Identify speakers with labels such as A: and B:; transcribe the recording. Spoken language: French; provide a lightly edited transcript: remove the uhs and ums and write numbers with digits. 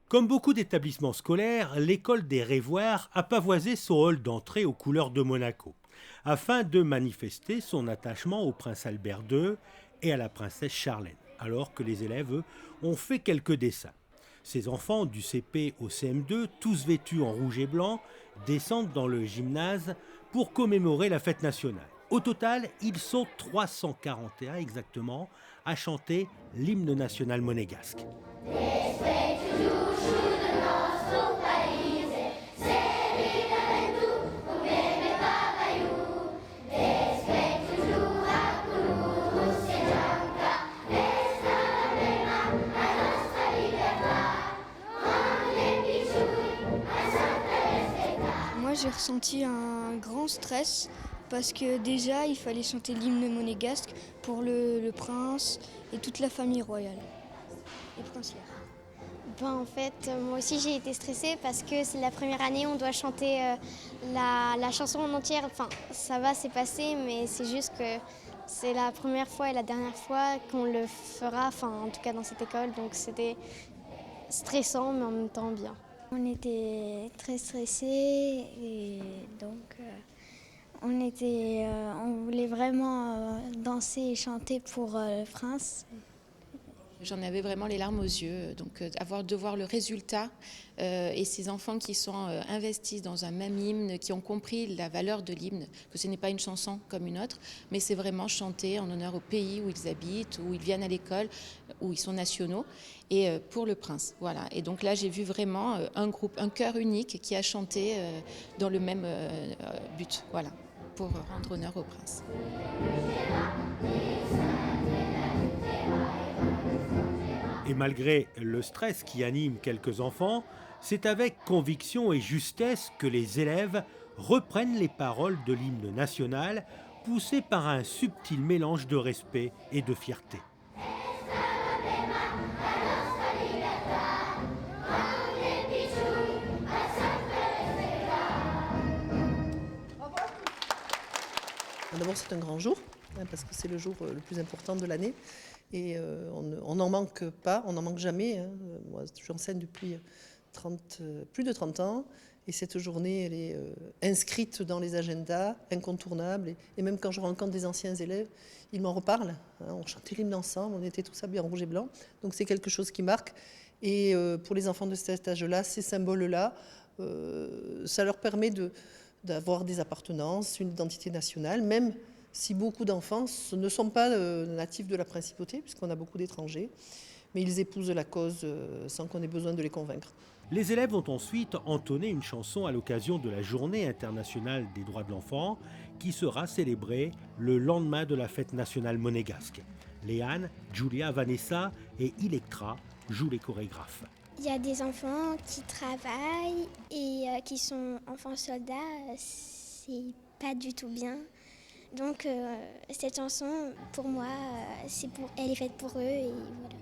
A: Comme beaucoup d'établissements scolaires, l'école des Rêvoirs a pavoisé son hall d'entrée aux couleurs de Monaco, afin de manifester son attachement au prince Albert II et à la princesse Charlène, alors que les élèves, eux, ont fait quelques dessins. Ces enfants du CP au CM2, tous vêtus en rouge et blanc, descendent dans le gymnase pour commémorer la fête nationale. Au total, ils sont 341 exactement à chanter l'hymne national monégasque.
B: Moi, j'ai ressenti un grand stress parce que déjà, il fallait chanter l'hymne monégasque pour le prince et toute la famille royale et princière.
C: En fait, moi aussi j'ai été stressée parce que c'est la première année, on doit chanter la chanson en entière. Enfin, ça va, c'est passé, mais c'est juste que c'est la première fois et la dernière fois qu'on le fera, enfin en tout cas dans cette école, donc c'était stressant mais en même temps bien.
D: On était très stressés et donc on voulait vraiment danser et chanter pour le prince.
E: J'en avais vraiment les larmes aux yeux, donc de voir le résultat et ces enfants qui sont investis dans un même hymne, qui ont compris la valeur de l'hymne, que ce n'est pas une chanson comme une autre, mais c'est vraiment chanter en honneur au pays où ils habitent, où ils viennent à l'école, où ils sont nationaux, et pour le prince. Voilà. Et donc là, j'ai vu vraiment un groupe, un chœur unique qui a chanté dans le même but, voilà, pour rendre honneur au prince.
A: Et malgré le stress qui anime quelques enfants, c'est avec conviction et justesse que les élèves reprennent les paroles de l'hymne national, poussés par un subtil mélange de respect et de fierté.
F: D'abord, c'est un grand jour, parce que c'est le jour le plus important de l'année. Et on n'en manque pas, on n'en manque jamais. Moi, j'enseigne depuis plus de 30 ans. Et cette journée, elle est inscrite dans les agendas, incontournable. Et même quand je rencontre des anciens élèves, ils m'en reparlent. On chantait l'hymne ensemble, on était tous habillés en rouge et blanc. Donc c'est quelque chose qui marque. Et pour les enfants de cet âge-là, ces symboles-là, ça leur permet d'avoir des appartenances, une identité nationale, même si beaucoup d'enfants ne sont pas natifs de la principauté, puisqu'on a beaucoup d'étrangers, mais ils épousent la cause sans qu'on ait besoin de les convaincre.
A: Les élèves vont ensuite entonner une chanson à l'occasion de la Journée internationale des droits de l'enfant, qui sera célébrée le lendemain de la fête nationale monégasque. Léane, Julia, Vanessa et Electra jouent les chorégraphes.
D: Il y a des enfants qui travaillent et qui sont enfants soldats, c'est pas du tout bien. Donc cette chanson, pour moi, elle est faite pour eux et voilà.